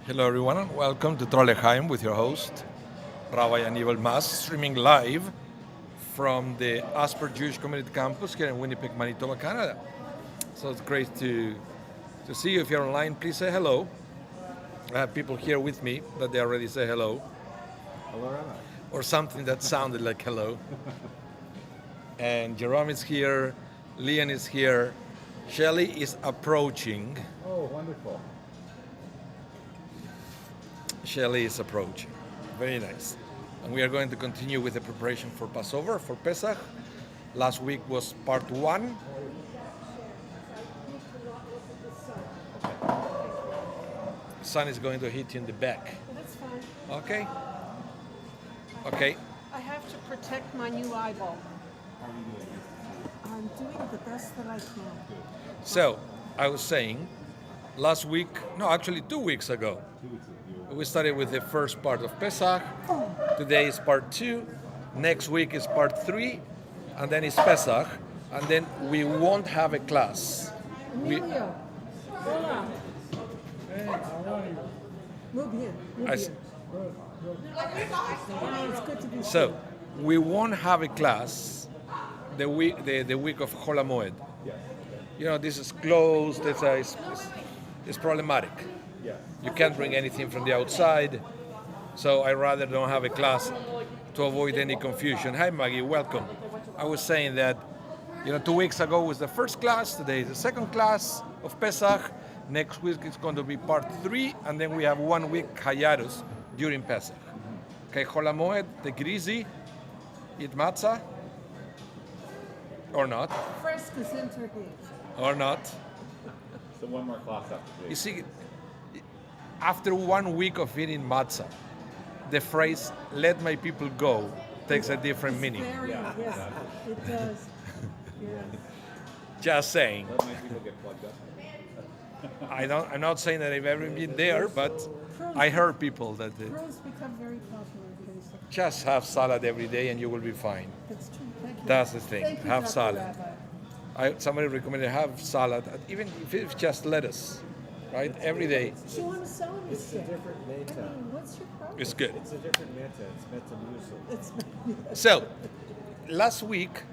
Hello, everyone, and welcome to Trolleheim with your host, Rabbi Aníbal Mas, streaming live from the Asper Jewish Community Campus here in Winnipeg, Manitoba, Canada. So it's great to see you. If you're online, please say hello. I have people here with me that they already say hello. Hello, Rabbi. Or something that sounded like hello. And Jerome is here, Leon is here, Shelley is approaching. Oh, wonderful. Shelley is approaching. Very nice. And we are going to continue with the preparation for Passover, for Pesach. Last week was part one. Sun is going to hit you in the back. That's fine. Okay? Okay. I have to protect my new eyeball. I'm doing the best that I can. So, I was saying, last week, no, actually 2 weeks ago, we started with the first part of Pesach. Today is part 2. Next week is part 3. And then it's Pesach. And then we won't have a class. Emilio, hola. Muy bien, muy I bien. s- It's good to be So, we won't have a class the week of Chol HaMoed. You know, this is closed. It's problematic. Yes. You can't bring anything from the outside. So I rather don't have a class to avoid any confusion. Hi, Maggie. Welcome. I was saying that, 2 weeks ago was the first class. Today is the second class of Pesach. Next week it's going to be part 3, and then we have 1 week hiatus during Pesach. Okay, Chol HaMoed, take it easy. Eat matzah. Or not. frescas into his. Or not. So one more class after You this. see, after 1 week of eating matzah, the phrase "let my people go" takes a different meaning. Very, Yeah. yes, it does. Yes. Just saying. Let my people get plugged up. I'm not saying that I've ever been there, but I heard people that Pearls become very popular in Pesach. just have salad every day and you will be fine. That's true. Thank you. That's the thing. Thank you, Have Dr. salad. Rabbi. Somebody recommended have salad, even if it's just lettuce, right? Every day. Do you want to sell me It's a stick? different I meta. mean, what's your problem? It's good. It's a different meta. It's Metamucil. It's So, last week,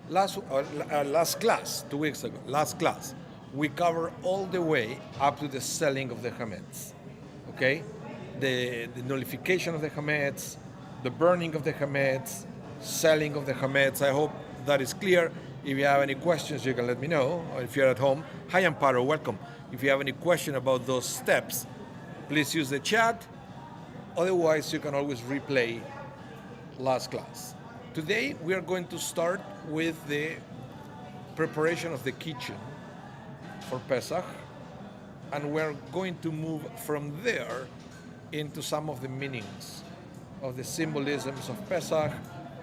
last class, 2 weeks ago, last class, we covered all the way up to the selling of the chametz. Okay, the nullification of the chametz, the burning of the chametz, selling of the chametz. I hope that is clear. If you have any questions, you can let me know. Or if you're at home, hi Amparo, welcome. If you have any question about those steps, please use the chat. Otherwise, you can always replay last class. Today, we are going to start with the preparation of the kitchen for Pesach, and we're going to move from there into some of the meanings of the symbolisms of Pesach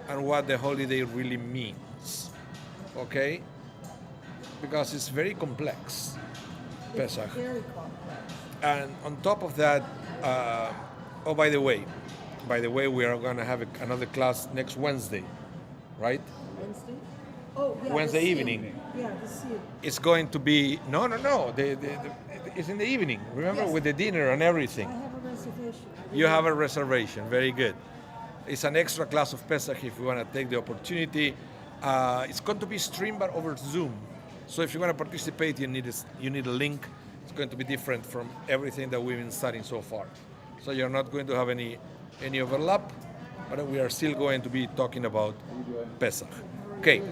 and what the holiday really means. Okay? Because it's very complex, Pesach. very complex. And on top of that, by the way, we are going to have another class next Wednesday, right? Wednesday? Oh, yeah. Wednesday the seal. evening. Yeah, the seal. It's going to be no. It's in the evening. Remember, Yes. with the dinner and everything. I have a reservation. You have a reservation. Very good. It's an extra class of Pesach if you want to take the opportunity. It's going to be streamed but over Zoom. So if you want to participate, you need a link. It's going to be different from everything that we've been studying so far. So you're not going to have any overlap, but we are still going to be talking about Pesach. Okay.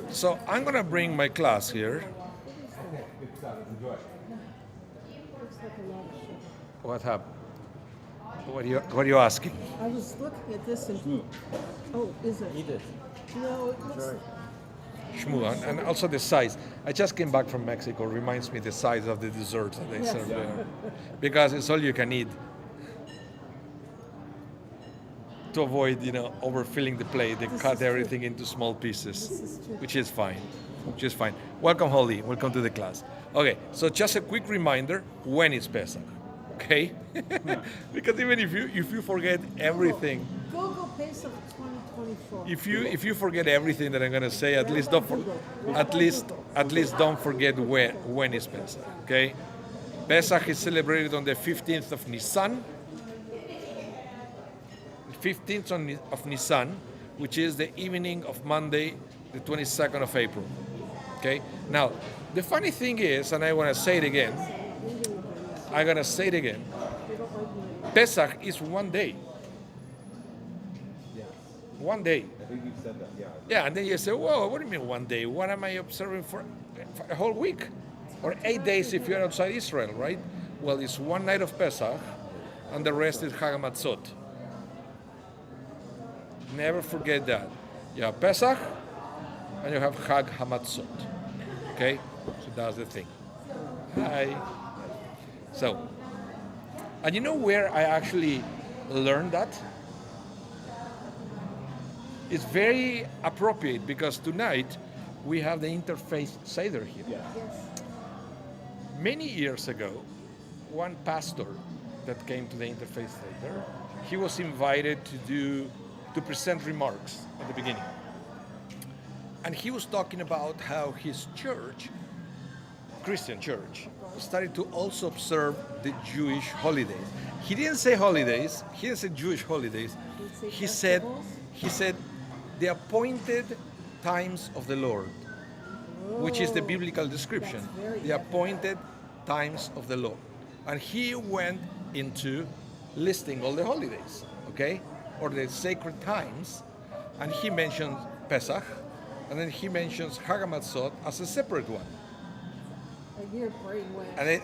So I'm going to bring my class here. Looks like a lot of sugar. What happened? What are you asking? I was looking at this and oh, is it? Eat it. No, it looks. Sorry. Shmuel, and also the size. I just came back from Mexico. Reminds me the size of the desserts that they Yes. serve there, because it's all you can eat. To avoid, overfilling the plate, they This cut is true. everything into small pieces, This is true. which is fine. Welcome, Holly. Welcome to the class. Okay, so just a quick reminder: when is Pesach? Okay, because even if you forget everything, Google Pesach 2024. if you forget everything that I'm gonna say, at least don't don't forget when is Pesach. Okay, Pesach is celebrated on the 15th of Nisan. 15th of Nisan, which is the evening of Monday, the 22nd of April. Okay? Now, the funny thing is, and I want to say it again, I'm going to say it again, Pesach is one day. Yeah. One day. I think you said that. Yeah. Yeah, and then you say, whoa, what do you mean one day? What am I observing for a whole week? Or 8 days if you're outside Israel, right? Well, it's one night of Pesach, and the rest is Chag HaMatzot. Never forget that. You have Pesach, and you have Chag HaMatzot. Okay? So that's the thing. Hi. So, and you know where I actually learned that? It's very appropriate because tonight we have the interfaith Seder here. Yeah. Many years ago, one pastor that came to the interfaith Seder, he was invited to present remarks at the beginning. And he was talking about how his church, Christian church, started to also observe the Jewish holidays. He didn't say holidays, he didn't say Jewish holidays. He said the appointed times of the Lord, which is the biblical description. The appointed times of the Lord. And he went into listing all the holidays, okay? Or the sacred times. And he mentioned Pesach, and then he mentions Chag HaMatzot as a separate one. And your brain went. And then,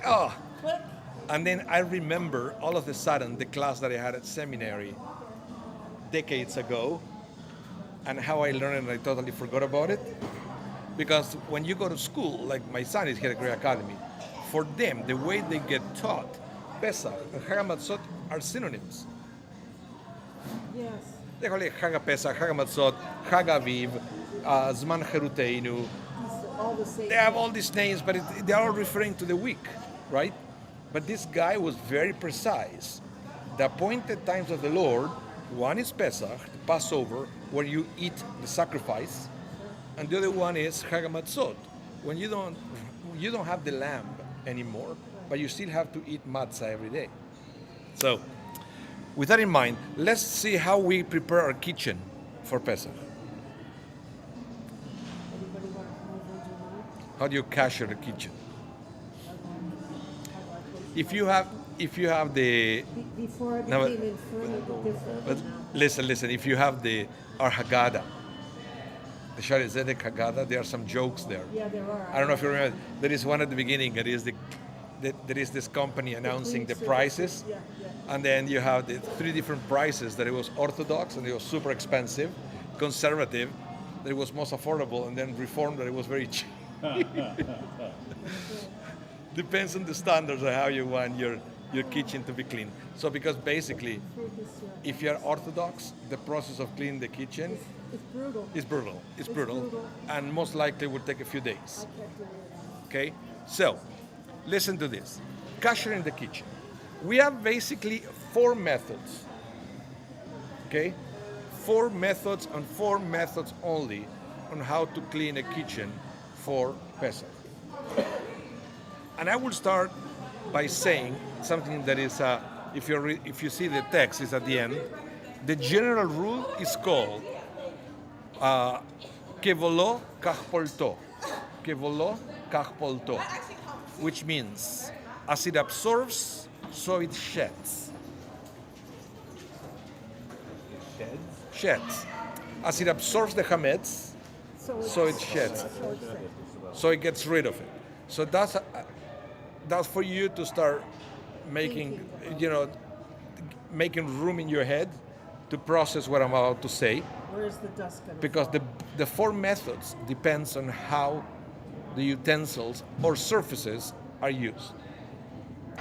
Click. and then I remember all of a sudden the class that I had at seminary decades ago, and how I learned and I totally forgot about it. Because when you go to school, like my son is here at Great Academy, for them, the way they get taught, Pesach and Chag HaMatzot are synonyms. Yes. They call it Chag HaPesach, Chag HaMatzot, Chag Aviv, Zman Cheruteinu. All the same. They have all these names, but they are all referring to the week, right? But this guy was very precise. The appointed times of the Lord, one is Pesach, the Passover, where you eat the sacrifice, and the other one is Chag HaMatzot, when you don't have the lamb anymore, but you still have to eat matzah every day. So, with that in mind, let's see how we prepare our kitchen for Pesach. Anybody want to come over and do mine? How do you cashier the kitchen? If you have the Before I No, but- became infirm, it different. but listen, if you have our Haggadah, the Shari Zedek Haggadah, there are some jokes there. Yeah, there are. I don't know if you remember. There is one at the beginning. There is this company announcing the clean prices, Yeah, yeah. and then you have the three different prices. That it was Orthodox, and it was super expensive, conservative, that it was most affordable, and then Reformed, that it was very cheap. Depends on the standards of how you want your kitchen to be clean. So because basically, if you're Orthodox, the process of cleaning the kitchen It's brutal. is brutal. It's brutal, brutal. and most likely will take a few I days. can't do it. Okay, so listen to this. Kasher in the kitchen. We have basically 4 methods. Okay, 4 methods and 4 methods only on how to clean a kitchen for Pesach. And I will start by saying something that is, if you see the text, is at the end. The general rule is called kevolo kachpolto. Kevolo kachpolto, which means as it absorbs, so it sheds. Sheds. As it absorbs the chametz, so it sheds. So it gets rid of it. So that's for you to start making, making room in your head to process what I'm about to say, Where's the dust going to because the 4 methods depends on how the utensils or surfaces are used.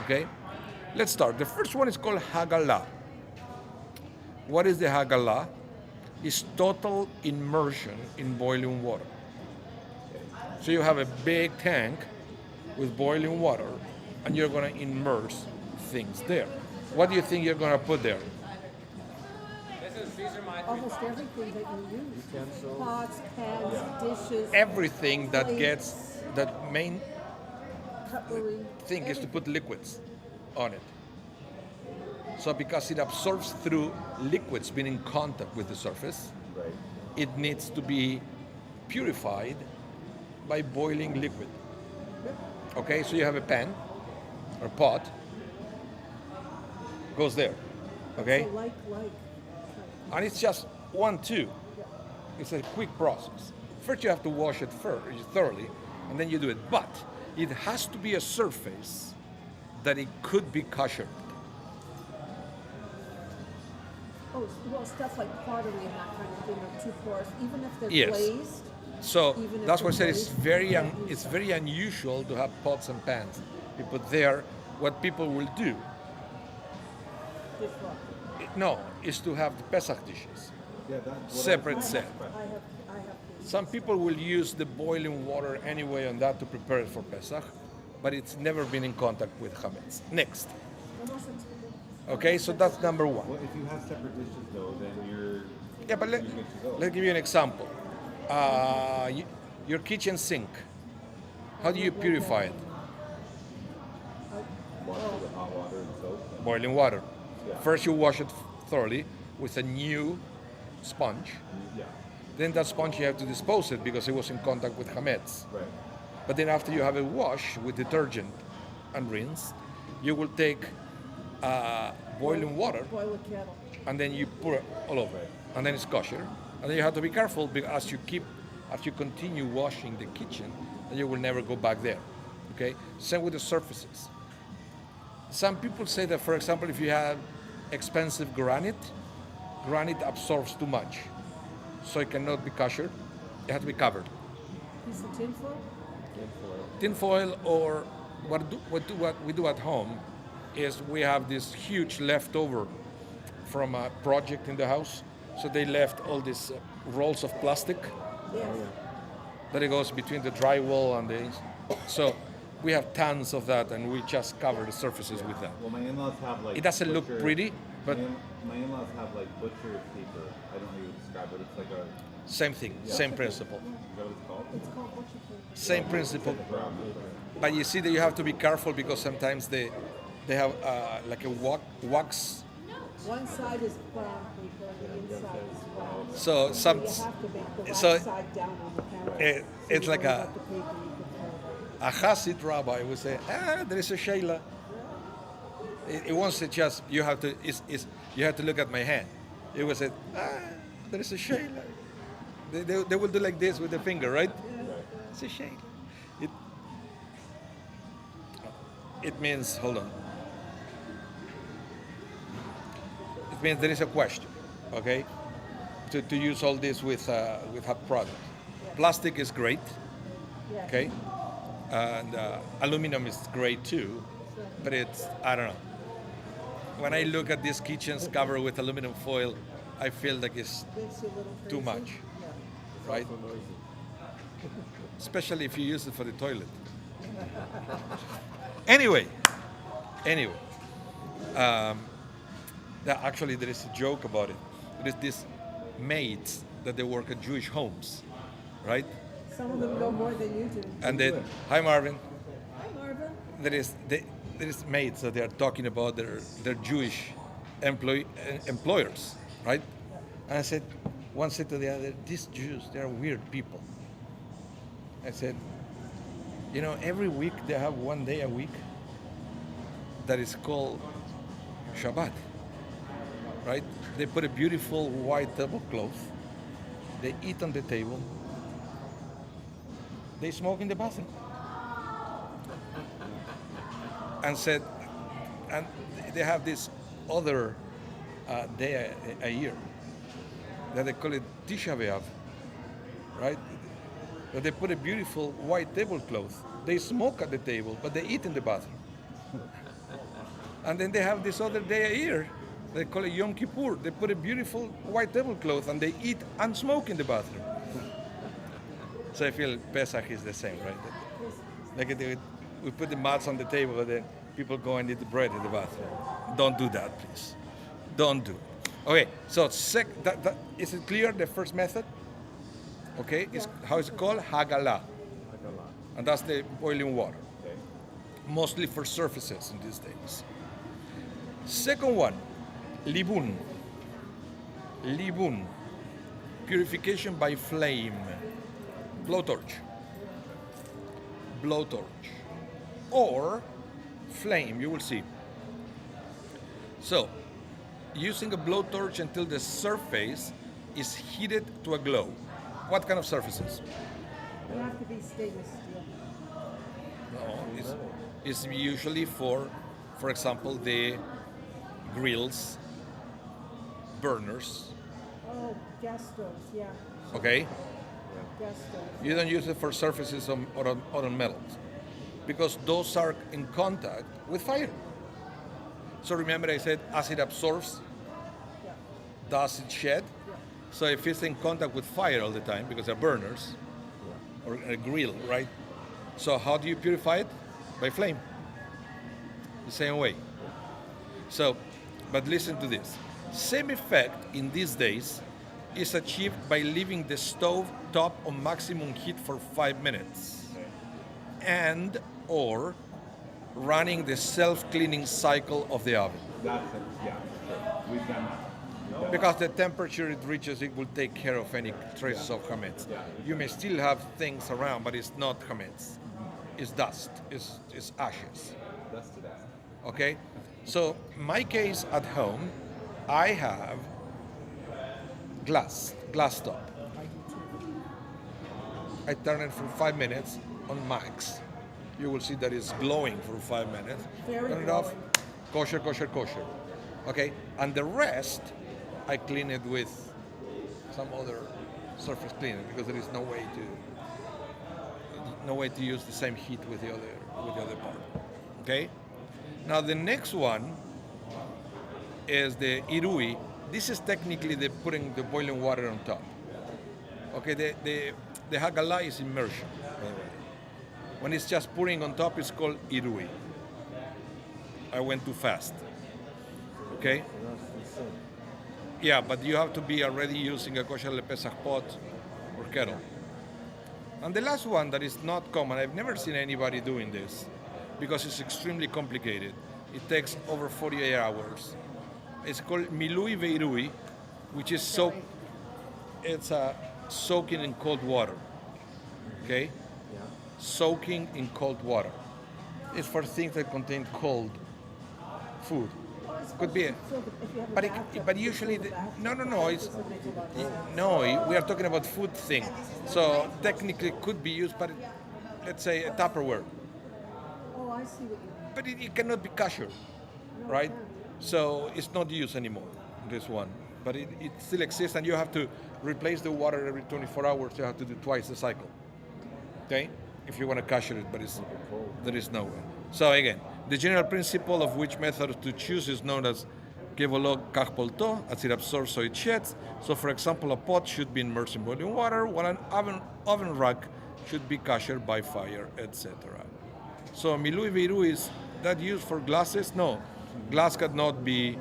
Okay? Let's start. The first one is called Hagalah. What is the Hagalah? It's total immersion in boiling water. So you have a big tank with boiling water, and you're going to immerse things there. What do you think you're going to put there? Almost everything that you use. Utensils. Pots, pans, dishes. Everything that plates. gets that main. cutlery. thing is to everything. put liquids on it. So because it absorbs through liquids being in contact with the surface, Right. it needs to be purified by boiling liquid. Okay, so you have a pan or pot, goes there. Okay, So like. and it's just 1, 2. It's a quick process. First, you have to wash it thoroughly, and then you do it. But it has to be a surface that it could be kosher. Oh, well, stuff like pottery and that kind of thing are too porous, even if they're Yes. glazed. So Even if that's why I they're said it's glazed, it's very unusual to have pots and pans. You put there. What people will do, Dishwasher. no, is to have the Pesach dishes. Yeah, that's what Separate set. I have these. Some people will use the boiling water anyway on that to prepare it for Pesach, but it's never been in contact with chametz. Next. Okay, so that's number one. Well, if you have separate dishes though, then you're Yeah, but you're good to go. let's give you an example. Your kitchen sink. How do you purify it? Wash it with hot water and soap. And Boiling water. Yeah. First, you wash it thoroughly with a new sponge. yeah, Then that sponge you have to dispose it because it was in contact with chametz. right. But then after you have it washed with detergent and rinse, you will take boiling water Boil a kettle. and then you pour it all over, and then it's kosher. And then you have to be careful because as you continue washing the kitchen, then you will never go back there. Okay. Same with the surfaces. Some people say that, for example, if you have expensive granite absorbs too much, so it cannot be kosher. It has to be covered. Piece of tinfoil. Tin foil, or what we do at home is we have this huge leftover from a project in the house. So they left all these rolls of plastic Yes. that it goes between the drywall and the. So we have tons of that, and we just cover the surfaces with that. Well, my in-laws have like. It doesn't look butcher- pretty, but my in-laws have like butcher paper. I don't know how you describe it. It's like a. same thing, same principle, Is that what it's called? It's called butcher paper. same principle. Brown paper. But you see that you have to be careful because sometimes they have like a wax. One side is brown paper, and the inside is white. So some. You have to make the white So side down on the camera. it's you like don't a- have the paper, you can A Hasid rabbi would say, there is a Sheila. It wants to just, you have to look at my hand. It was say, there is a Sheila. They will do like this with the finger, right? It's a Sheila. It means, hold on. It means there is a question, okay? To use all this with hot product. Plastic is great, Yeah. okay? And aluminum is great too, but it's, I don't know. When I look at these kitchens covered with aluminum foil, I feel like it's Makes you a little too crazy. much, Yeah. right? Especially if you use it for the toilet. Anyway, actually there is a joke about it. There is these maids that they work at Jewish homes, right? Some of them know more than you do. And then, hi Marvin. Hi, Marvin. There is maids that they are talking about their Jewish employers, right? And I said, one said to the other, these Jews, they are weird people. I said, every week they have one day a week that is called Shabbat, right? They put a beautiful white tablecloth, they eat on the table, they smoke in the bathroom. And said, and they have this other day a year that they call it Tisha B'Av, right? That they put a beautiful white tablecloth. They smoke at the table, but they eat in the bathroom. And then they have this other day a year. They call it Yom Kippur. They put a beautiful white tablecloth and they eat and smoke in the bathroom. So I feel Pesach is the same, right? Like we put the mats on the table, but then people go and eat the bread in the bathroom. Don't do that, please. Don't do. Okay, so is it clear, the first method? Okay, how is it called? Hagalah. And that's the boiling water. Okay. mostly for surfaces in these days. Second one, libun. Libun, purification by flame, blowtorch, blowtorch, or flame, you will see. So, using a blowtorch until the surface is heated to a glow. What kind of surfaces? You have to be stainless steel. No, it's usually for example, the grills, burners, Oh, gas stoves, yeah. okay? Gas stoves. You don't use it for surfaces or on metals because those are in contact with fire. So remember I said acid absorbs, Yeah. dust it shed. Yeah. So if it's in contact with fire all the time because they're burners or a grill, right? So how do you purify it? By flame. The same way. So, but listen to this. Same effect in these days is achieved by leaving the stove top on maximum heat for 5 minutes and or running the self-cleaning cycle of the oven. That's it. Yeah, sure. We've done that. We've done Because the temperature it reaches, it will take care of any traces of chametz. You may still have things around, but it's not chametz. It's dust. It's ashes. that. Dust to dust. Okay? So, my case at home, I have glass top. I turn it for 5 minutes on max. You will see that it's glowing for 5 minutes. Very Turn it off. glowing. Kosher, kosher, kosher. Okay? And the rest, I clean it with some other surface cleaner because there is no way to use the same heat with the other part. Okay? Now the next one is the irui. This is technically the putting the boiling water on top. Okay, the hagala is immersion, by the way. When it's just pouring on top, it's called irui. I went too fast. Okay? Yeah, but you have to be already using a kosher lepesach pot or kettle. And the last one that is not common, I've never seen anybody doing this because it's extremely complicated. It takes over 48 hours. It's called milui veirui, which is soaking in cold water. Okay? Soaking in cold water. It's for things that contain cold food. Could be, but usually, we are talking about food thing. So technically it could be used, but let's say a Tupperware. Oh, I see what you mean. But it cannot be kosher, right? So it's not used anymore, this one. But it still exists, and you have to replace the water every 24 hours. You have to do twice the cycle, okay? If you want to kosher it, but there is no way. So again, the general principle of which method to choose is known as kevolo kach polto, as it absorbs so it sheds. So for example, a pot should be immersed in boiling water, while an oven rack should be kosher by fire, etc. So milui veiru, is that used for glasses? No, glass cannot be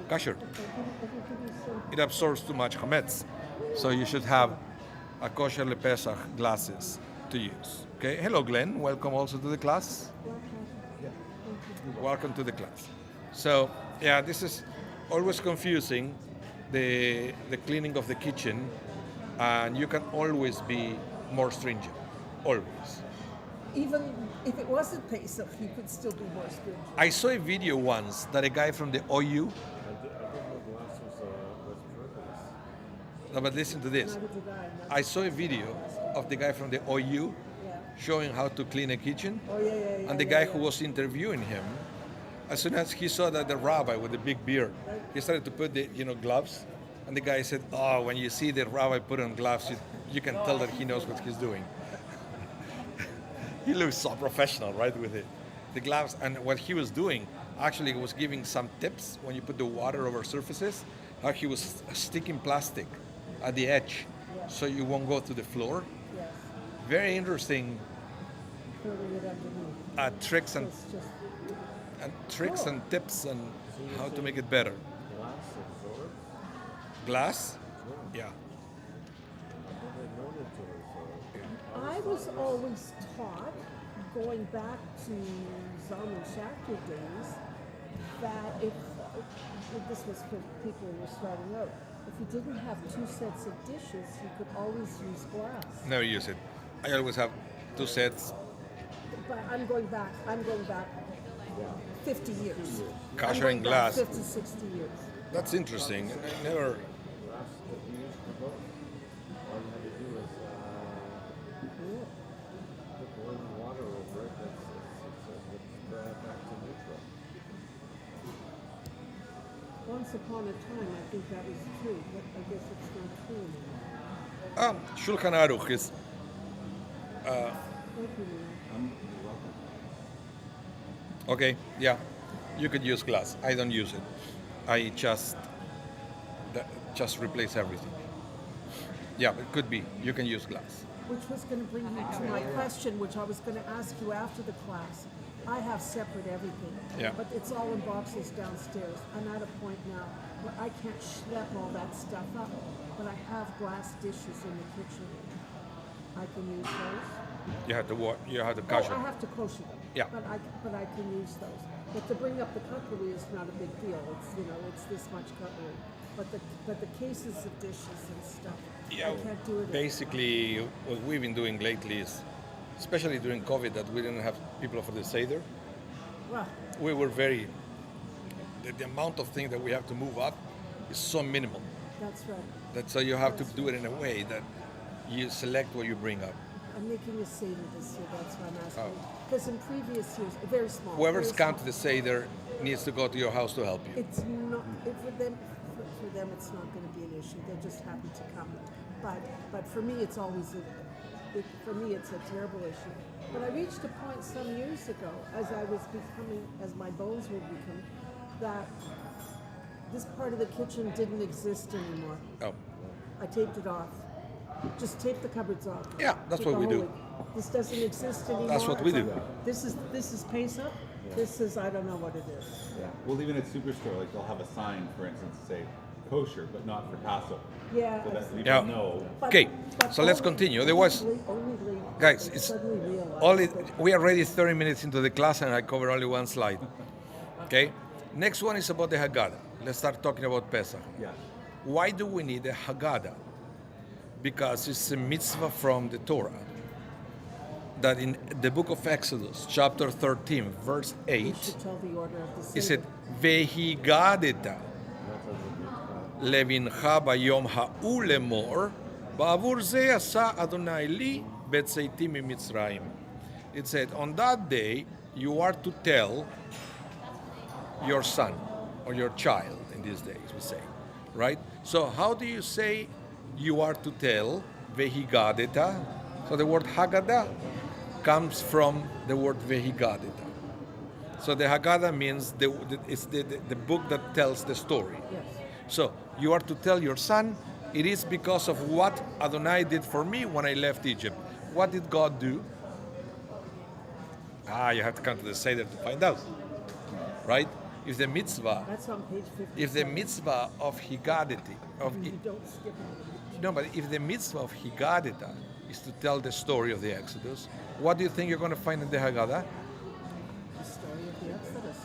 kosher. It absorbs too much chametz. So you should have a kosher lepesach glasses to use. Okay. Hello, Glenn. Welcome also to the class. Welcome to the class. So yeah, this is always confusing, the cleaning of the kitchen, and you can always be more stringent. Always. Even if it wasn't Pesach, you could still be more stringent. I saw a video once that a guy from the OU. I didn't know glass was turquoise. No, but listen to this. Neither did I. and I saw a video of the guy from the OU yeah. showing how to clean a kitchen. Oh, yeah. And the guy who was interviewing him, as soon as he saw that the rabbi with the big beard, he started to put the gloves. And the guy said, "Oh, when you see the rabbi put on gloves, you can tell that he knows what he's doing." He looks so professional, right, with the gloves. And what he was doing, actually, was giving some tips when you put the water over surfaces. How he was sticking plastic at the edge, so you won't go to the floor. Yes. Very interesting Curling it underneath. tricks So and it's just and tips and how to make it better. Glass absorbs? Glass? Yeah. I never known it to absorb. I was always taught, going back to Zalman Schachter days, that if this was for people who were starting out, if you didn't have two sets of dishes, you could always use glass. Never use it. I always have two sets. But I'm going back 50 years. Kosher I'm going and back glass. 50, 60 years. That's interesting. I never. Glass that we use for both. All you had to do was put boiling water over it. It's brought it back to neutral. Once upon a time, I think that was true, but I guess it's not true anymore. Shulchan Aruch is. Thank you, Neil. You're welcome. Okay, yeah, you could use glass. I don't use it. I just replace everything. Yeah, it could be. You can use glass. Which was going to bring me to my question, which I was going to ask you after the class. I have separate everything, Yeah. but it's all in boxes downstairs. I'm at a point now where I can't schlep all that stuff up, but I have glass dishes in the kitchen. I can use those. You have to You have to Oh, kosher. I have to kosher them. Yeah. But I can use those. But to bring up the cutlery is not a big deal. It's it's this much cutlery. But the cases of dishes and stuff, Yeah, I can't do it. basically, what we've been doing lately is, especially during COVID, that we didn't have people for the Seder. Well, We were the amount of things that we have to move up is so minimal. that's right. That so you have to do it in a way that you select what you bring up. I'm making a Seder this year. That's why I'm asking. Oh. Because in previous years, very small. Whoever's very come small. to the Seder needs to go to your house to help you. It's not for them. For them, it's not going to be an issue. They're just happy to come. But for me, it's always for me, it's a terrible issue. But I reached a point some years ago, as my bones were becoming, that this part of the kitchen didn't exist anymore. Oh, I taped it off. Just tape the cupboards off. Yeah, that's With what the we do. whole week. This doesn't exist anymore. That's what we It's do. like, this is Pesach. This is I don't know what it is. Yeah. Well, even at Superstore, like they'll have a sign, for instance, say kosher, but not for Passover. Yeah. So that people Yeah. know. But- Okay, but so let's only- continue. Otherwise, only guys, I it's suddenly realized only that- we are already 30 minutes into the class and I cover only one slide. Okay, next one is about the Haggadah. Let's start talking about Pesach. Yeah. Why do we need a Haggadah? Because it's a mitzvah from the Torah. That in the book of Exodus, chapter 13, verse you 8, should tell the order of the it Seder. said, "Vehigadeta levincha bayom ha'u lemor, ba'avur ze asa Adonai li betzeitim miMitzrayim." It said, on that day, you are to tell your son or your child, in these days we say, right? So how do you say you are to tell vehigadeta? So the word Haggadah comes from the word vehigadeta. So the Haggadah means it's the book that tells the story. Yes. So you are to tell your son, it is because of what Adonai did for me when I left Egypt. What did God do? You have to come to the Seder to find out, right? If the mitzvah, That's on page 50. if the mitzvah of Higadeti, You don't skip it. no, but if the mitzvah of Higadeta is to tell the story of the Exodus, what do you think you're going to find in the Haggadah? The story of the Exodus.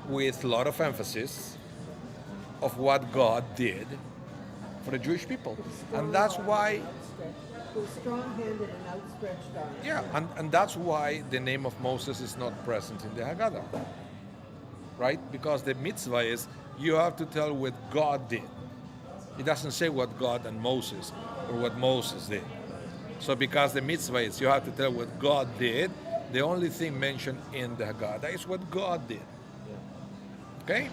With a lot of emphasis of what God did for the Jewish people. And that's why, It was strong-handed and outstretched arm. yeah, and that's why the name of Moses is not present in the Haggadah. Right? Because the mitzvah is you have to tell what God did. It doesn't say what God and Moses or what Moses did. So because the mitzvah is you have to tell what God did, the only thing mentioned in the Haggadah is what God did. Okay?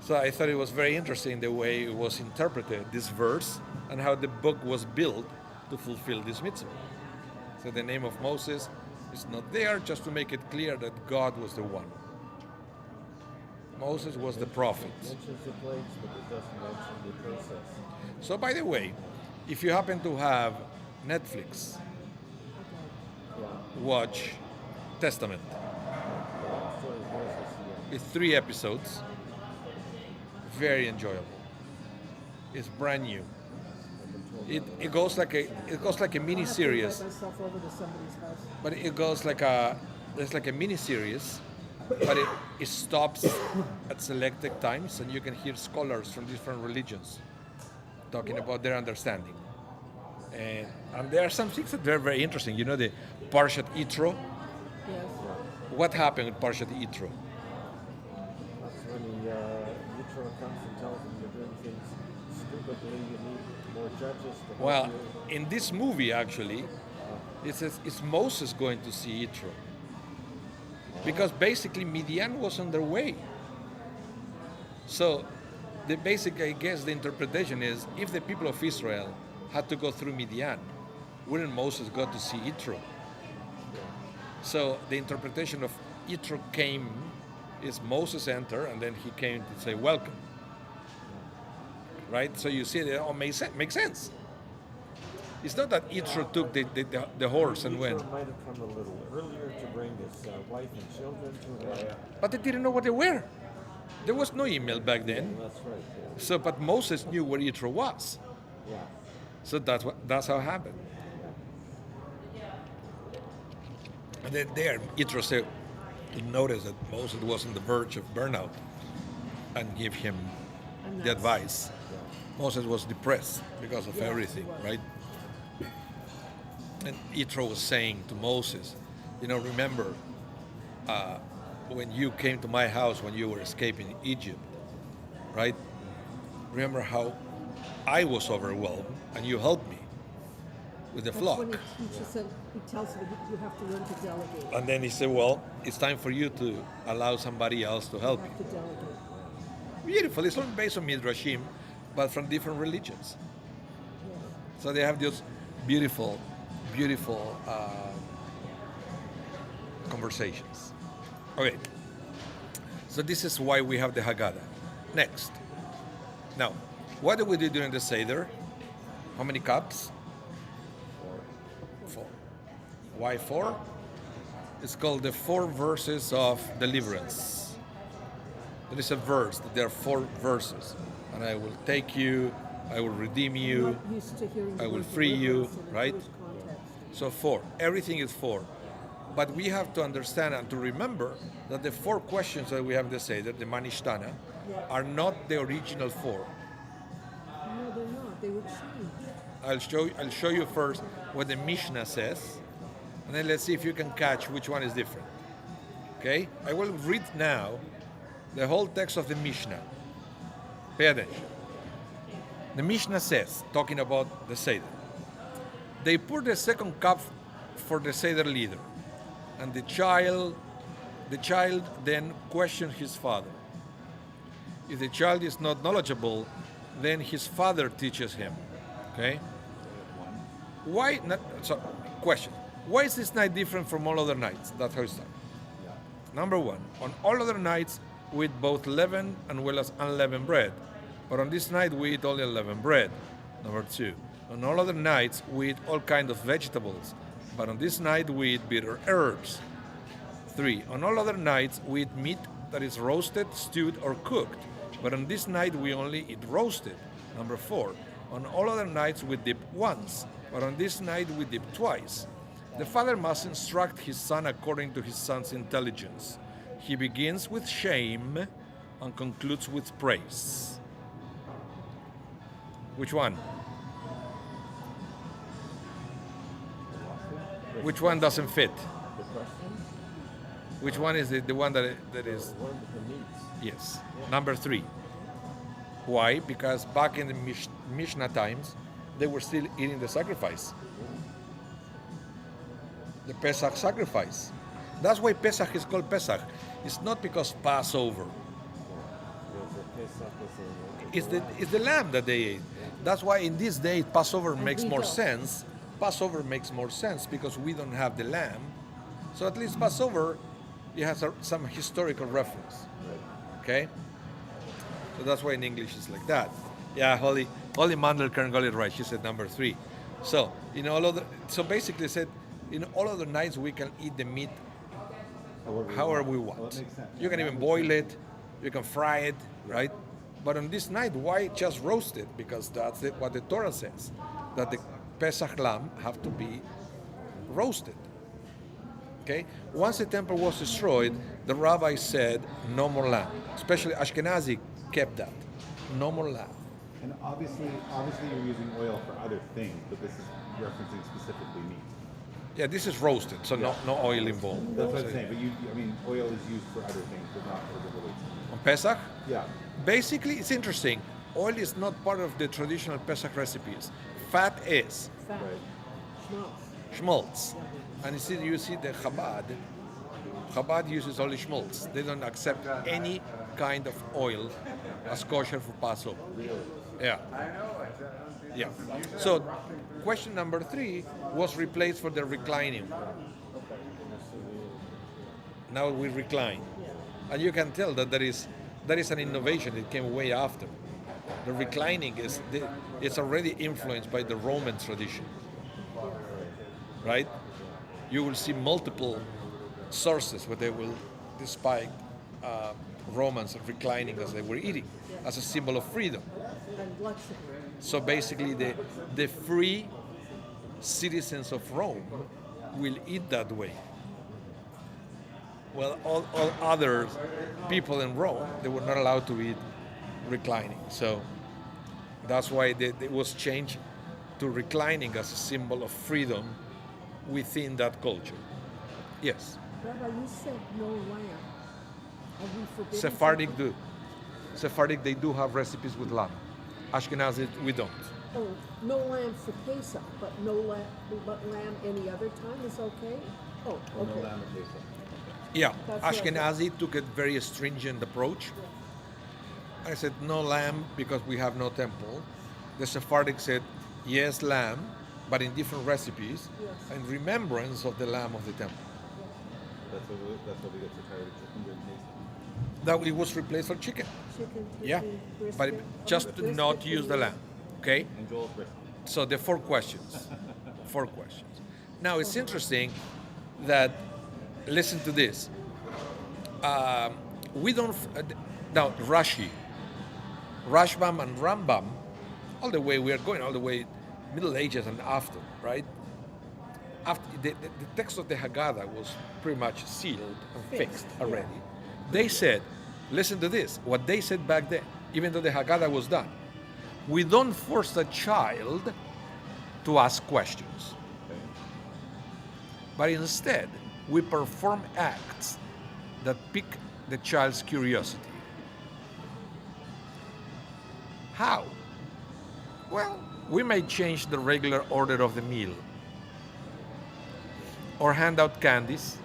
So I thought it was very interesting the way it was interpreted, this verse, and how the book was built to fulfill this mitzvah. So the name of Moses is not there, just to make it clear that God was the one. Moses was the prophet. Mentions the plagues, but it doesn't mention the process. So by the way, if you happen to have Netflix, watch Testament. Story of Moses, yeah. It's 3 episodes. Very enjoyable. It's brand new. it goes like a mini I'll have to series, invite myself over to somebody's house. but it goes like there's like a mini series, but it stops at selected times, and you can hear scholars from different religions talking about their understanding. And there are some things that are very interesting. You know the Parshat Yitro. Yes. What happened with Parshat Yitro? That's when Yitro comes and tells them you're doing things stupidly, you need more judges to help Well, you. in this movie, actually, it says it's Moses going to see Yitro. Because basically Midian was on their way. So the basic, I guess, the interpretation is if the people of Israel had to go through Midian, wouldn't Moses go to see Yitro? So the interpretation of Yitro came is Moses entered and then he came to say welcome. Right? So you see that all makes sense. It's not that Yitro took the horse and went, Yitro might have come a little earlier to bring his wife and children to him. but they didn't know what they were. There was no email back then. That's right. So, but Moses knew where Yitro was. Yeah. So that's how it happened. And then there, Yitro said, he noticed that Moses was on the verge of burnout and give him And the that's- advice. Moses was depressed because of Yes, he everything, was. right? And Yitro was saying to Moses, remember when you came to my house when you were escaping Egypt, right? Remember how I was overwhelmed and you helped me with the That's flock. when he teaches him, he tells him you have to learn to delegate. And then he said, well, it's time for you to allow somebody else to You help have you. to delegate. Beautiful. It's not based on Midrashim, but from different religions. Yes. So they have those beautiful, beautiful conversations. Okay. So this is why we have the Haggadah. Next. Now, what do we do during the Seder? How many cups? 4. Why 4? It's called the 4 verses of deliverance. There is a verse, there are 4 verses. And I will take you, I will redeem you. I'm not used to hearing the I will word free you, deliverance in a right? Jewish context. So 4. Everything is 4. But we have to understand and to remember that the 4 questions that we have in the Seder, the Manishtana, Yeah. are not the original 4. No, they're not. They would change. I'll show you first what the Mishnah says, and then let's see if you can catch which one is different. Okay? I will read now the whole text of the Mishnah. Pay attention. The Mishnah says, talking about the Seder, they pour the second cup for the Seder leader, and the child then questions his father. If the child is not knowledgeable, then his father teaches him. Okay? Why not? So, question. Why is this night different from all other nights? That's how it starts. Number 1, on all other nights we eat both leavened and well as unleavened bread. But on this night we eat only unleavened bread. Number 2, on all other nights we eat all kinds of vegetables. But on this night we eat bitter herbs. 3, on all other nights we eat meat that is roasted, stewed, or cooked. But on this night we only eat roasted. Number 4, on all other nights we dip once. But on this night we dip twice. The father must instruct his son according to his son's intelligence. He begins with shame and concludes with praise. Which one? Which one doesn't fit? The question? Which one is the one that is? One of the meats. Yes. Number 3. Why? Because back in the Mishnah times, they were still eating the sacrifice. The Pesach sacrifice. That's why Pesach is called Pesach. It's not because Passover. It's the lamb that they ate. That's why in this day Passover And makes we more don't. sense. Passover makes more sense because we don't have the lamb. So at least Passover, it has some historical reference. Okay? So that's why in English it's like that. Yeah, Holly Mandelkern got it right. She said number 3. So so basically said in all other nights we can eat the meat however we Well, want. that makes sense. You can even boil it, you can fry it, right? But on this night, why just roast it? Because that's what the Torah says. that the Pesach lamb have to be roasted. Okay? Once the temple was destroyed, the rabbi said, no more lamb. Especially Ashkenazi kept that. No more lamb. And obviously you're using oil for other things, but this is referencing specifically meat. Yeah, this is roasted, so Yeah. no oil involved. That's what I'm saying. But oil is used for other things, but not as it relates. On Pesach, Yeah. basically, it's interesting. Oil is not part of the traditional Pesach recipes. Fat is. Fat. Right. Schmaltz. Schmaltz. And you see the Chabad uses only schmaltz. They don't accept any kind of oil as kosher for Passover. Yeah. Yeah. So question number 3 was replaced for the reclining. Now we recline. And you can tell that there is an innovation that came way after. The reclining it's already influenced by the Roman tradition. Right? You will see multiple sources where they will despite Romans reclining as they were eating as a symbol of freedom. And Lexicon. So basically the free citizens of Rome will eat that way. Well, all other people in Rome, they were not allowed to eat reclining. So that's why it was changed to reclining as a symbol of freedom within that culture. Yes, Rabbi, you said no lamb. Are we forbidden? Sephardic do. Sephardic, they do have recipes with lamb. Ashkenazi, we don't. Oh, no lamb for Pesach, but lamb any other time is okay? Oh, No okay. lamb at Pesach. Yeah, That's what I Ashkenazi took a very stringent approach. I said no lamb because we have no temple. The Sephardic said yes lamb, but in different recipes, Yes. in remembrance of the lamb of the temple. That's what we get so tired of chicken during Pesach. That it was replaced for chicken. Chicken, Yeah, turkey, but brisket. just to Brisket not for use the me. lamb. Okay, And Joel's brisket. so the 4 questions. 4 questions. Now it's interesting that listen to this. We don't now Rashi, Rashbam and Rambam, all the way we are going all the way Middle Ages and after, right? After the text of the Haggadah was pretty much sealed and fixed already. They said, listen to this, what they said back then, even though the Haggadah was done. We don't force a child to ask questions, Okay. but instead we perform acts that pique the child's curiosity. How? Well, we may change the regular order of the meal, or hand out candies,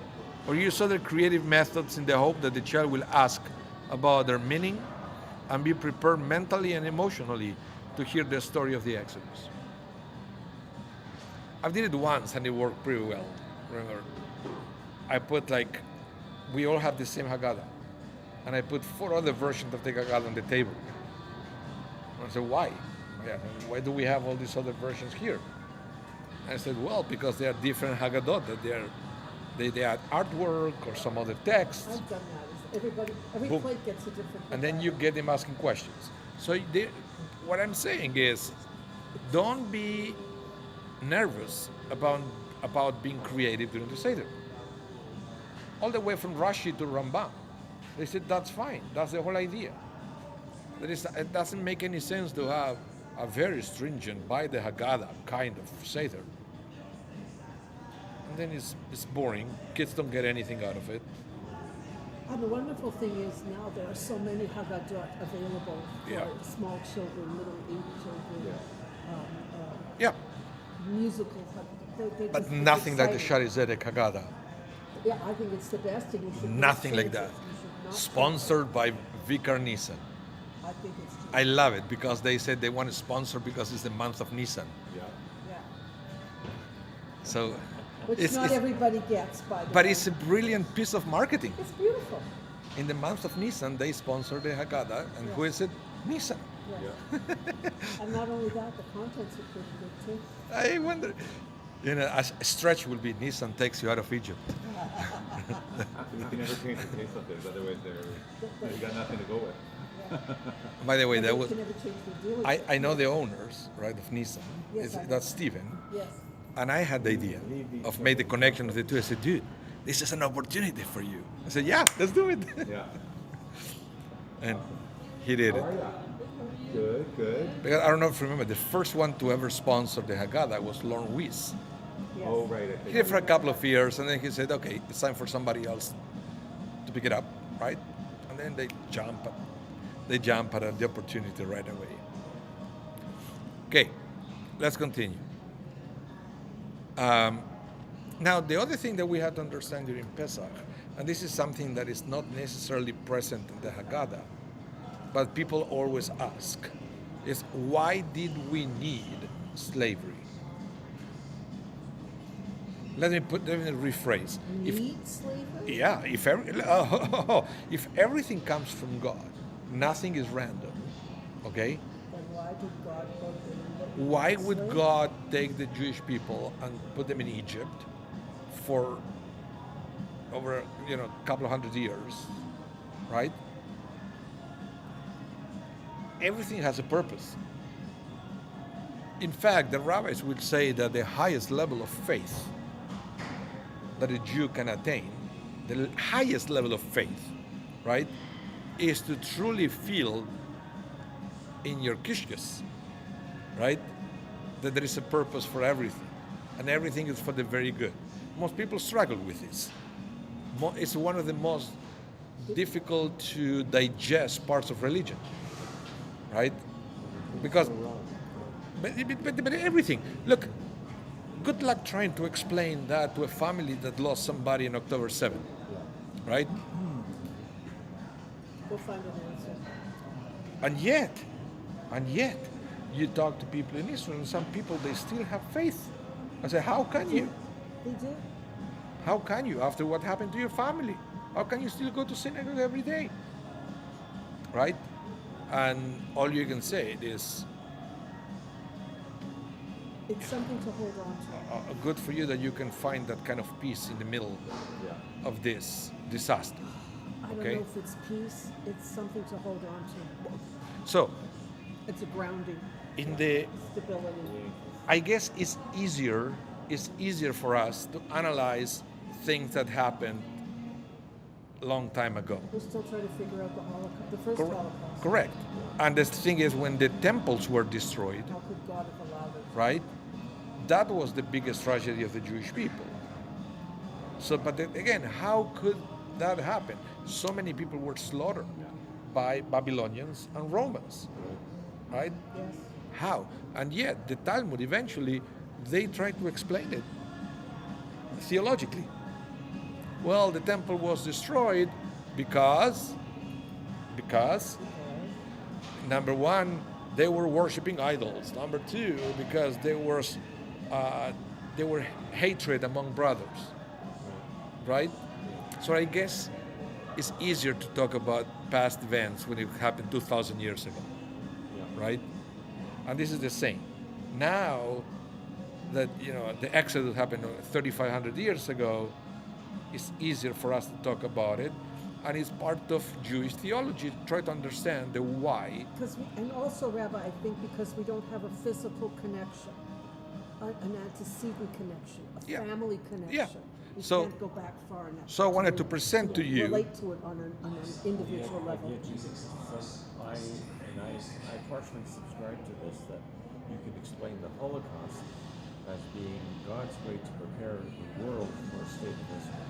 or use other creative methods in the hope that the child will ask about their meaning and be prepared mentally and emotionally to hear the story of the Exodus. I did it once and it worked pretty well. Remember, I put we all have the same Haggadah, and I put 4 other versions of the Haggadah on the table. And I said, why? Yeah, why do we have all these other versions here? And I said, well, because they are different Haggadot, that they add artwork or some other text, I've done that. Every Boom. plate gets a different. and then you get them asking questions. So what I'm saying is, don't be nervous about being creative during the Seder. All the way from Rashi to Rambam, they said that's fine. That's the whole idea. It doesn't make any sense to have a very stringent, by the Haggadah kind of Seder. And then it's boring. Kids don't get anything out of it. And the wonderful thing is now there are so many Haggadot available for Yeah. small children, middle-aged children, Yeah, musical. but nothing like the Shari Zedek Haggadah. Yeah, I think it's the best, and you should not Nothing like change that. it. You should not Sponsored by Vikar Nissan. change it. I think it's just, I love it because they said they want to sponsor because it's the month of Nissan. Yeah. yeah. So, Which not everybody gets, by the but way. it's a brilliant piece of marketing. It's beautiful. In the month of Nissan, they sponsor the Haggadah, and who is it? Nissan. Yeah. And not only that, the contents are pretty good too. I wonder. You know, a stretch will be Nissan takes you out of Egypt. You can never change the case of theirs, otherwise you got nothing to go with. By the way, And that they was can never change their dealership. I know the owners, right, of Nissan. Yes, I know. That's Steven. Yes. And I had the idea of make the connection of the two. I said, dude, this is an opportunity for you. I said, yeah, let's do it. Yeah. And he did How it. are ya? Good, good. Because I don't know if you remember, the first one to ever sponsor the Haggadah was Lorne Weiss. Yes. Oh, right. I He think. did it for a couple of years, and then he said, okay, it's time for somebody else to pick it up, right? And then they jump at the opportunity right away. Okay, let's continue. Now, the other thing that we have to understand during Pesach, and this is something that is not necessarily present in the Haggadah, but people always ask, is why did we need slavery? Let me rephrase. Need slavery? Yeah, if everything comes from God, nothing is random, okay? Then why did God put them in Why would slavery? God take the Jewish people and put them in Egypt for over a couple of hundred years, right? Everything has a purpose. In fact, the rabbis would say that the highest level of faith that a Jew can attain, the highest level of faith, right, is to truly feel in your kishkas, right, that there is a purpose for everything, and everything is for the very good. Most people struggle with this. It's one of the most difficult to digest parts of religion, right? Because, but everything. Look, good luck trying to explain that to a family that lost somebody on October 7th, right? Go find an answer. And yet, you talk to people in Israel, and some people, they still have faith. I say, how can you? They do. How can you, after what happened to your family? How can you still go to synagogue every day? Right? And all you can say is, It's something to hold on to. good for you that you can find that kind of peace in the middle of this disaster. I don't Okay. know if it's peace. It's something to hold on to. So, It's a grounding, in the, stability. I guess it's easier for us to analyze things that happened a long time ago. We're still trying to figure out the Holocaust, the first Cor- Holocaust. Correct. And the thing is, when the temples were destroyed, How could God have allowed it? right? That was the biggest tragedy of the Jewish people. So, but then again, how could that happen? So many people were slaughtered by Babylonians and Romans, right? Yes. How? And yet, the Talmud eventually, they tried to explain it theologically. Well, the temple was destroyed because number one, they were worshiping idols. Number two, because there were hatred among brothers, right? So I guess it's easier to talk about past events when it happened 2,000 years ago, right? And this is the same. Now that the Exodus happened 3,500 years ago, it's easier for us to talk about it, and it's part of Jewish theology to try to understand the why. And also, Rabbi, I think because we don't have a physical connection, an antecedent connection, a Yeah. family connection. Yeah. We So- can't go back far enough. so I wanted to present to you- relate to it on an individual level. I partially subscribe to this, that you can explain the Holocaust as being God's way to prepare the world for a state of Israel.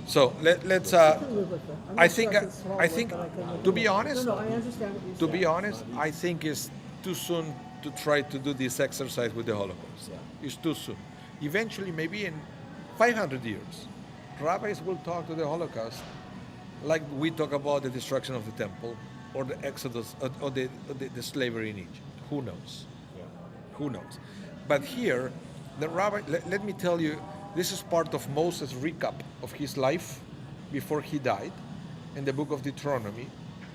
So let's. I can live with it. I'm I not think. sure I can swallow I it, think. but I can live To with be it. honest. No, I understand what you're To saying. be honest, I think it's too soon to try to do this exercise with the Holocaust. It's too soon. Eventually, maybe in 500 years, rabbis will talk to the Holocaust like we talk about the destruction of the temple or the Exodus or the slavery in Egypt. Who knows? Who knows? But here, the rabbi, let me tell you, this is part of Moses' recap of his life before he died in the book of Deuteronomy.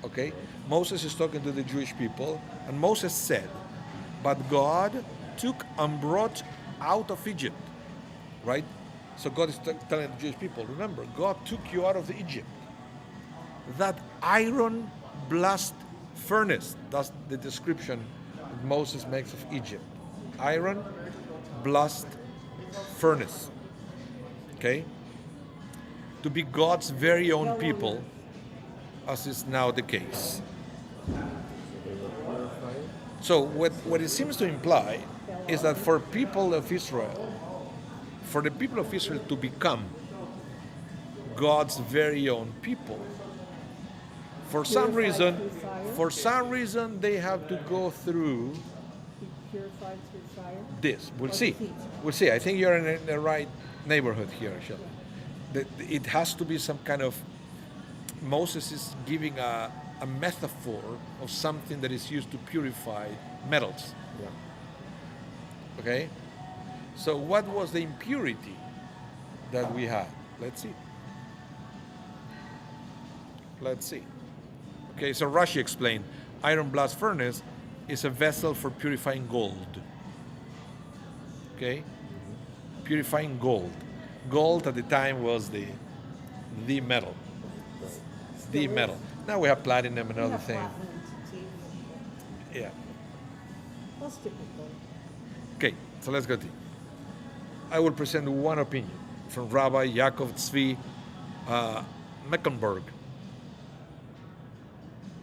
Okay? Moses is talking to the Jewish people, and Moses said, "But God took and brought out of Egypt, right? So God is telling the Jewish people, remember, God took you out of the Egypt. That iron blast furnace, that's the description that Moses makes of Egypt. Iron blast furnace, okay? To be God's very own people, as is now the case. So what it seems to imply is that for people of Israel, for the people of Israel to become God's very own people, for some reason they have to go through Be purified through fire. this. We'll Or see. heat. We'll see. I think you're in the right neighborhood here, Shelley. It has to be some kind of, Moses is giving a metaphor of something that is used to purify metals. Yeah. Okay? So what was the impurity that we had? Let's see. Let's see. Okay, so Rashi explained, iron blast furnace is a vessel for purifying gold. Okay? Purifying gold. Gold at the time was the metal. The Still metal. is. Now we have platinum and We other have things. platinum to tea. Yeah. Most typical. Okay, so let's continue. I will present one opinion from Rabbi Yaakov Tzvi Mecklenburg.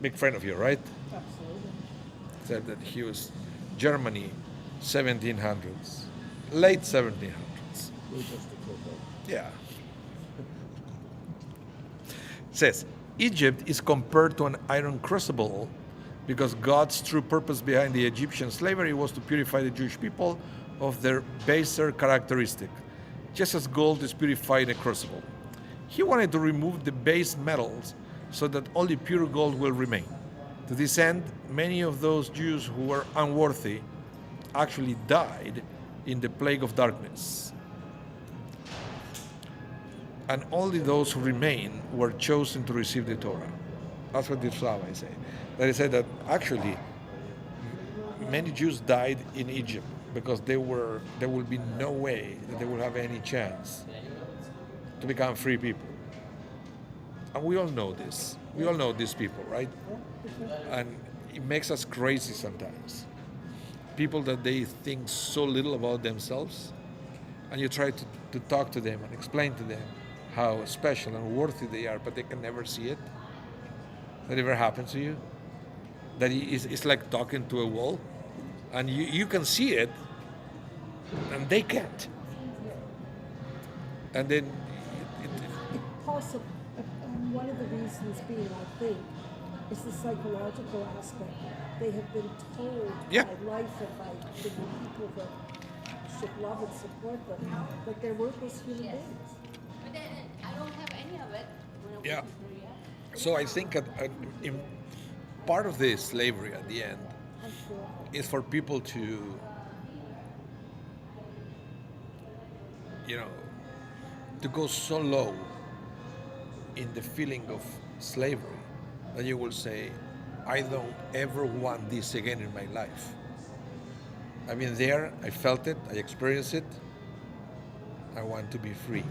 Big friend of you, right? Absolutely. Said that he was Germany, 1700s, late 1700s. We're just a cocoa. Yeah. Says, Egypt is compared to an iron crucible because God's true purpose behind the Egyptian slavery was to purify the Jewish people of their baser characteristic, just as gold is purified in a crucible. He wanted to remove the base metals so that only pure gold will remain. To this end, many of those Jews who were unworthy actually died in the plague of darkness. And only those who remain were chosen to receive the Torah. That's what this rabbi said. That he said that actually many Jews died in Egypt because there will be no way that they will have any chance to become free people. And we all know this. We all know these people, right? And it makes us crazy sometimes. People that they think so little about themselves, and you try to talk to them and explain to them how special and worthy they are, but they can never see it. That ever happens to you? That it's like talking to a wall, and you can see it, and they can't. And then Possible. And one of the reasons being, I think, is the psychological aspect. They have been told Yeah. by life and by the people that should love and support them that they're worthless human beings. But then I don't have any of it. When I was Yeah. in Korea. So I think in part of the slavery at the end I'm sure. is for people to, to go so low in the feeling of slavery that you will say, I don't ever want this again in my life. I've been there, I felt it, I experienced it, I want to be free.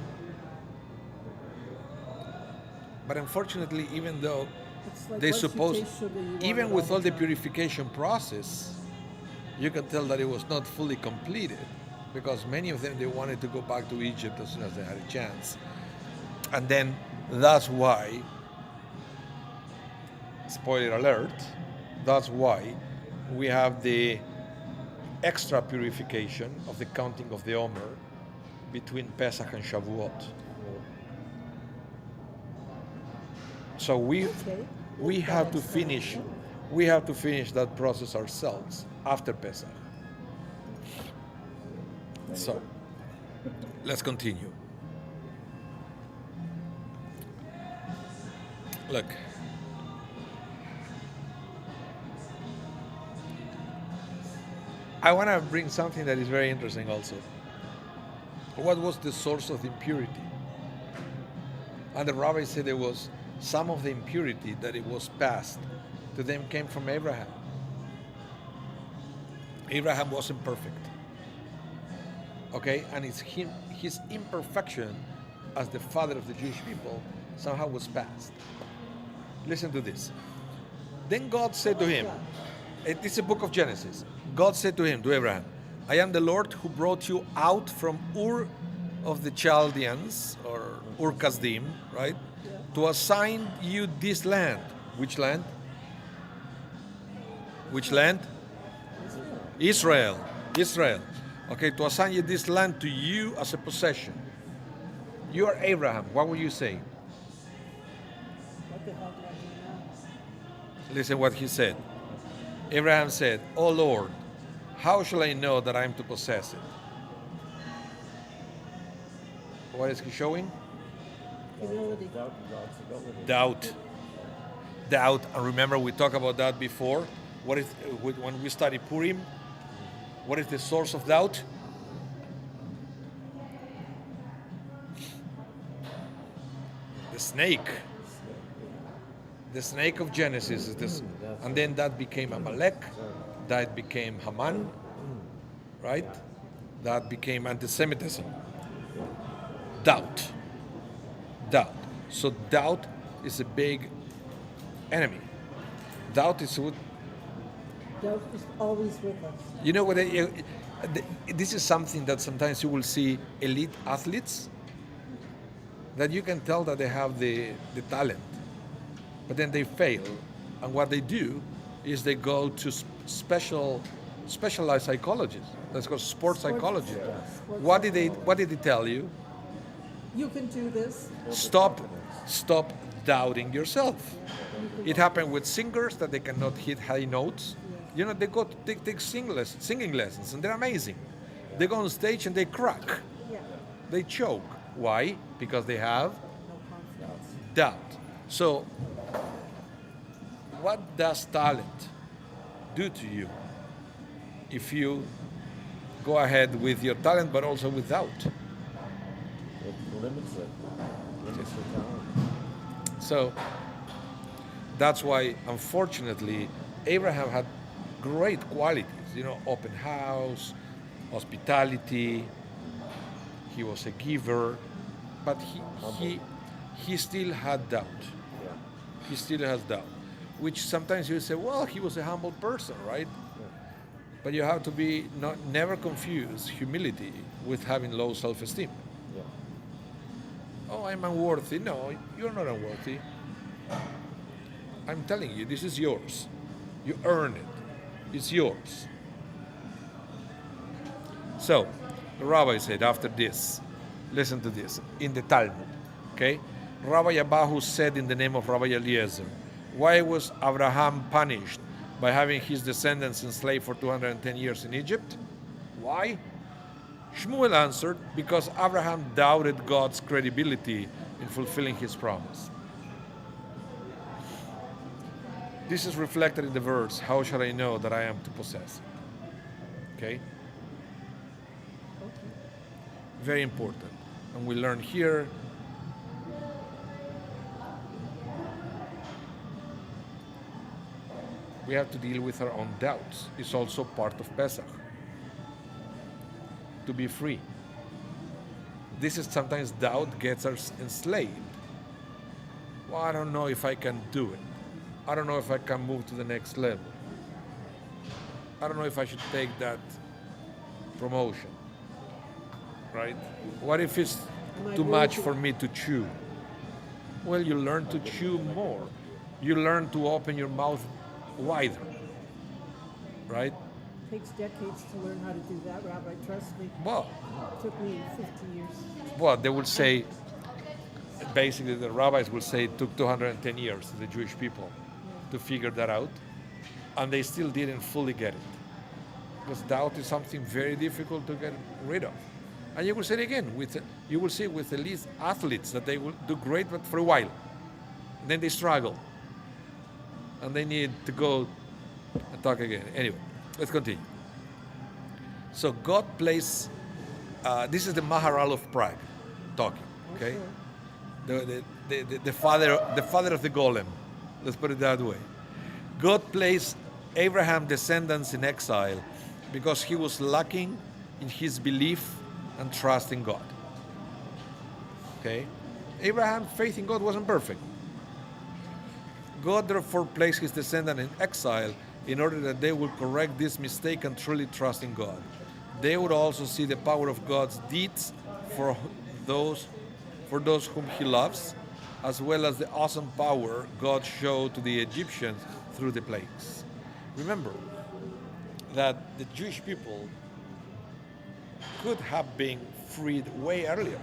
But unfortunately, even though It's like they once you suppose, taste sugar, you want even it with all the time. purification process, you can tell that it was not fully completed because many of them, they wanted to go back to Egypt as soon as they had a chance. And then that's why, spoiler alert, that's why we have the extra purification of the counting of the Omer between Pesach and Shavuot. So we have to finish that process ourselves after Pesach. So let's continue. Look. I want to bring something that is very interesting also. What was the source of the impurity? And the rabbi said there was some of the impurity that it was passed to them came from Abraham. Abraham wasn't perfect. okay, and it's him, his imperfection as the father of the Jewish people somehow was passed. Listen to this. Then God said to him, it's a book of Genesis. God said to him, to Abraham, I am the Lord who brought you out from Ur of the Chaldeans, or Ur Kasdim, right? To assign you this land. Which land? Which land? Israel. Israel. Okay, to assign you this land to you as a possession. You are Abraham. What will you say? What the hell do I do now? Listen what he said. Abraham said, "O Lord, how shall I know that I am to possess it?" What is he showing? Humility. Doubt God's ability. Doubt. Doubt. And remember, we talked about that before. What is, when we study Purim, what is the source of doubt? The snake. The snake of Genesis is this, and then that became Amalek, that became Haman, right? That became anti-Semitism. Doubt. Doubt. So doubt is a big enemy. Doubt is what, Doubt is always with us. you know what? This is something that sometimes you will see elite athletes that you can tell that they have the talent, but then they fail, and what they do is they go to specialized psychologists. That's called sports psychology. Sports What did psychology. they tell you? You can do this. Stop doubting yourself. It happened with singers that they cannot hit high notes. You know, they go to take singing lessons, and they're amazing. They go on stage and they crack. Yeah. They choke. Why? Because they have No confidence. doubt. So, what does talent do to you if you go ahead with your talent but also with doubt? It limits it. Limits the talent. So, that's why, unfortunately, Abraham had great qualities. You know, open house, hospitality. He was a giver, but he still had doubt. Yeah. He still has doubt, which sometimes you say, well, he was a humble person, right? But you have to be never confuse humility with having low self-esteem. Yeah. Oh, I'm unworthy. No, you're not unworthy. I'm telling you, this is yours. You earn it. It's yours. So, the rabbi said after this, listen to this, in the Talmud, okay? Rabbi Abahu said in the name of Rabbi Eliezer, why was Abraham punished by having his descendants enslaved for 210 years in Egypt? Why? Shmuel answered, because Abraham doubted God's credibility in fulfilling his promise. This is reflected in the verse, how shall I know that I am to possess it? Okay? Very important. And we learn here we have to deal with our own doubts. It's also part of Pesach. To be free. This is sometimes doubt gets us enslaved. Well, I don't know if I can do it. I don't know if I can move to the next level. I don't know if I should take that promotion. Right? What if it's too much for me to chew? Well, you learn to chew more. You learn to open your mouth wider. Right? It takes decades to learn how to do that, Rabbi. Trust me. Well, It took me 50 years. well, they will say, basically the rabbis will say it took 210 years to the Jewish people to figure that out, and they still didn't fully get it. Because doubt is something very difficult to get rid of. And you will see it again, you will see with elite athletes that they will do great, but for a while. And then they struggle. And they need to go and talk again. Anyway, let's continue. So God placed, this is the Maharal of Prague talking, okay? The father of the golem, let's put it that way. God placed Abraham's descendants in exile because he was lacking in his belief and trust in God. Okay? Abraham's faith in God wasn't perfect. God therefore placed his descendant in exile in order that they would correct this mistake and truly trust in God. They would also see the power of God's deeds for those whom he loves, as well as the awesome power God showed to the Egyptians through the plagues. Remember that the Jewish people could have been freed way earlier.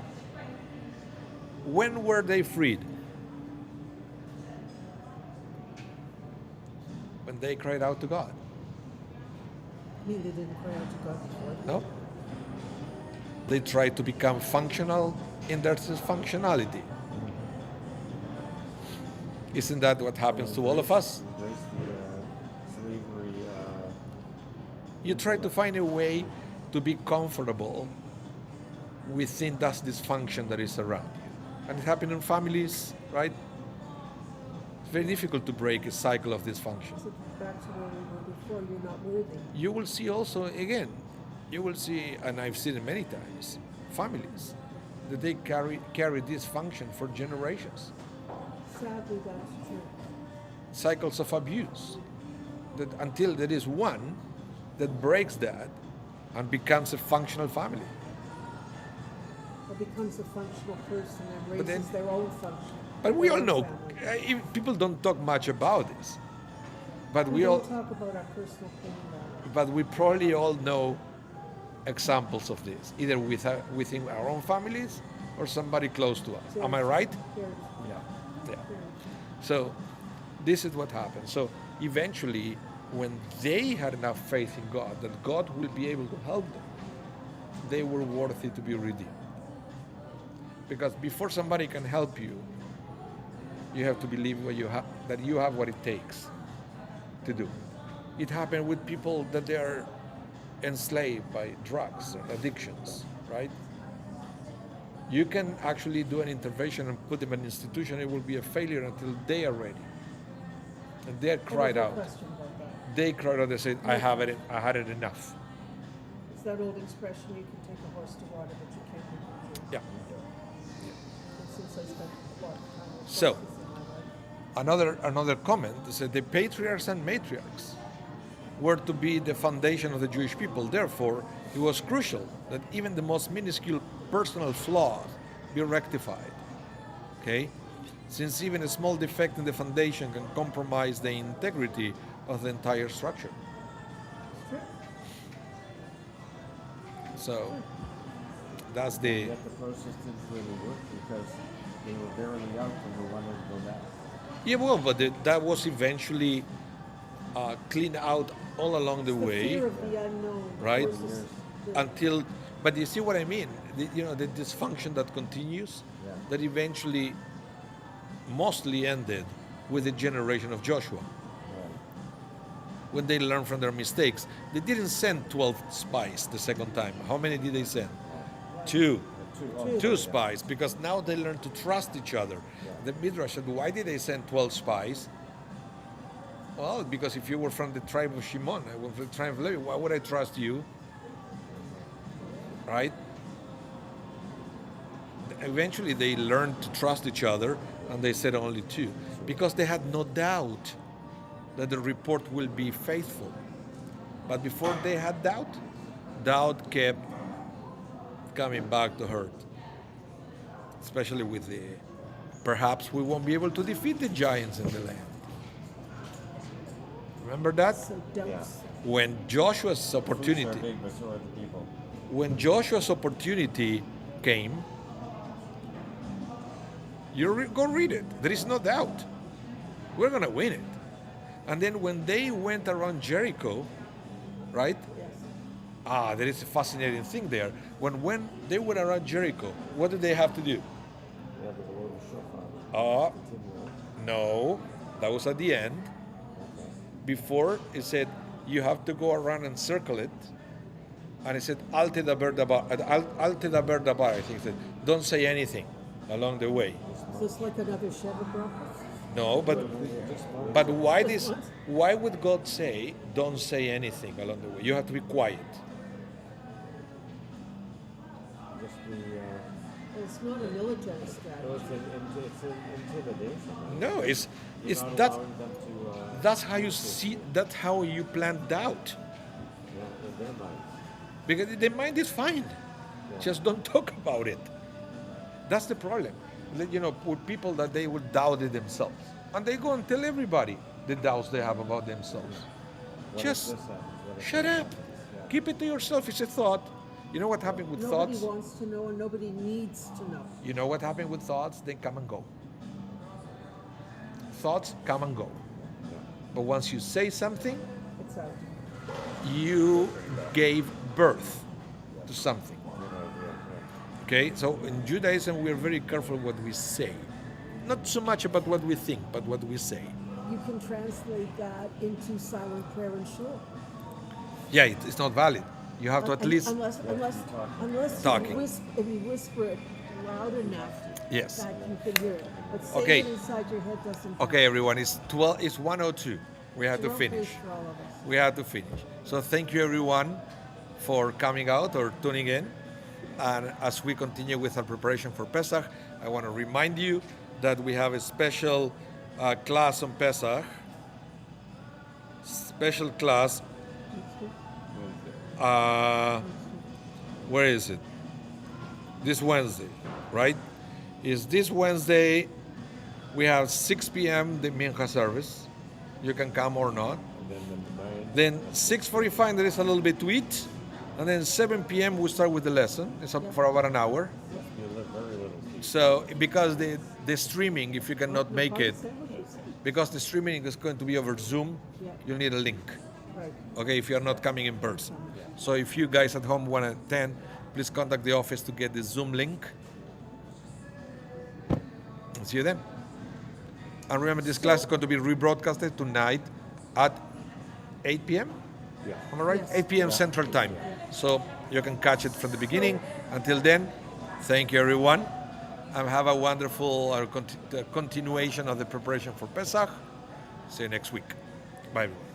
When were they freed? When they cried out to God. I mean, they didn't cry out to God before. No? They tried to become functional in their dysfunctionality. Isn't that what happens to all of us? Embrace the slavery. You try to find a way to be comfortable within that dysfunction that is around you. And it happens in families, right? It's very difficult to break a cycle of dysfunction. So back to where we were before, you're not worthy. You will see also, again, you will see, and I've seen it many times, families, that they carry dysfunction for generations. Sadly, that's true. Cycles of abuse. That until there is one that breaks that and becomes a functional family. Or becomes a functional person and But then- raises their own function. But we their all own know, family. people don't talk much about this. But We we all, don't talk about our personal pain about it. but we probably all know examples of this, either within our own families or somebody close to us. Am I right? Very, Yeah. very. So this is what happened. So eventually, when they had enough faith in God that God will be able to help them, they were worthy to be redeemed. Because before somebody can help you, you have to believe that you have what it takes to do. It happened with people that they are enslaved by drugs or addictions, right? You can actually do an intervention and put them in an institution. It will be a failure until they are ready. And they cried No out. question about that. They cried out. They said, "I have it. I had it enough." It's that old expression, you can take a horse to water, but you can't make it drink. Yeah. And since I spent a lot of time with So- horses in my life, Another comment said the patriarchs and matriarchs were to be the foundation of the Jewish people. Therefore, it was crucial that even the most minuscule personal flaws be rectified. Okay? Since even a small defect in the foundation can compromise the integrity of the entire structure. So that's the Yet the process didn't really work because they were barely out and they wanted to go back. yeah, well, but that was eventually cleaned out all along the the way. fear of the unknown Right. versus the- Until, but you see what I mean? The dysfunction that continues, Yeah. that eventually mostly ended with the generation of Joshua. When they learned from their mistakes, they didn't send 12 spies the second time. How many did they send? Two. Two spies, because now they learned to trust each other. The Midrash said, why did they send 12 spies? Well, because if you were from the tribe of Shimon, I was from the tribe of Levi, why would I trust you? Right? Eventually they learned to trust each other, and they said only two. Because they had no doubt that the report will be faithful. But before they had doubt kept coming back to hurt. Especially with the, perhaps we won't be able to defeat the giants in the land. Remember that? So doubts. When Joshua's Fruits are opportunity, big, but so are the people. when Joshua's opportunity came, go read it. There is no doubt. We're going to win it. And then when they went around Jericho, right? Yes. There is a fascinating thing there. When they went around Jericho, what did they have to do? Yeah, but the Lord was shofar. Continue on. No, that was at the end. Before, it said, you have to go around and circle it. And it said, Alte daber dabar, I think it said, don't say anything along the way. So it's like another Sheva bro? No, but why would God say, don't say anything along the way? You have to be quiet. It's not a military So strategy. it's an intimidation. Right? No, it's You're not that. allowing them to. That's how you see. That's how you plan doubt. Yeah, in their mind. Because the mind is fine. Just don't talk about it. That's the problem. You know, with people that they will doubt it themselves. And they go and tell everybody the doubts they have about themselves. What Just if this happens? What if shut that up. happens? Yeah. Keep it to yourself. It's a thought. You know what happened with Nobody thoughts? wants to know, and nobody needs to know. You know what happened with thoughts? They come and go. Thoughts come and go. But once you say something, It's out. you gave birth to something. Okay, so in Judaism, we are very careful what we say. Not so much about what we think, but what we say. You can translate that into silent prayer and shul. Yeah, it's not valid. You have to at least. Unless Talking. if you whisper it loud enough Yes. that you can hear it. But saying Okay. it inside your head doesn't count. Okay, everyone, it's 12. It's 1:02. We have to Wrong finish. place for all of us. We have to finish. So thank you, everyone, for coming out or tuning in. And as we continue with our preparation for Pesach, I want to remind you that we have a special class on Pesach. Special class. Where is it? This Wednesday, right? Is this Wednesday? We have 6 p.m. the mincha service. You can come or not. And then the nine. Then 6:45 there is a little bit to eat, and then 7 p.m. we start with the lesson. It's up for about an hour. You live very little. So because the streaming, if you cannot make it, because the streaming is going to be over Zoom, Yeah. you'll need a link. Right. Okay, if you're not coming in person. So if you guys at home want to attend, please contact the office to get the Zoom link. See you then. And remember, this class is going to be rebroadcasted tonight at 8 p.m. Yeah. Am I right? Yes. 8 p.m. Central Time. So you can catch it from the beginning. Until then, thank you, everyone. And have a wonderful continuation of the preparation for Pesach. See you next week. Bye, everyone.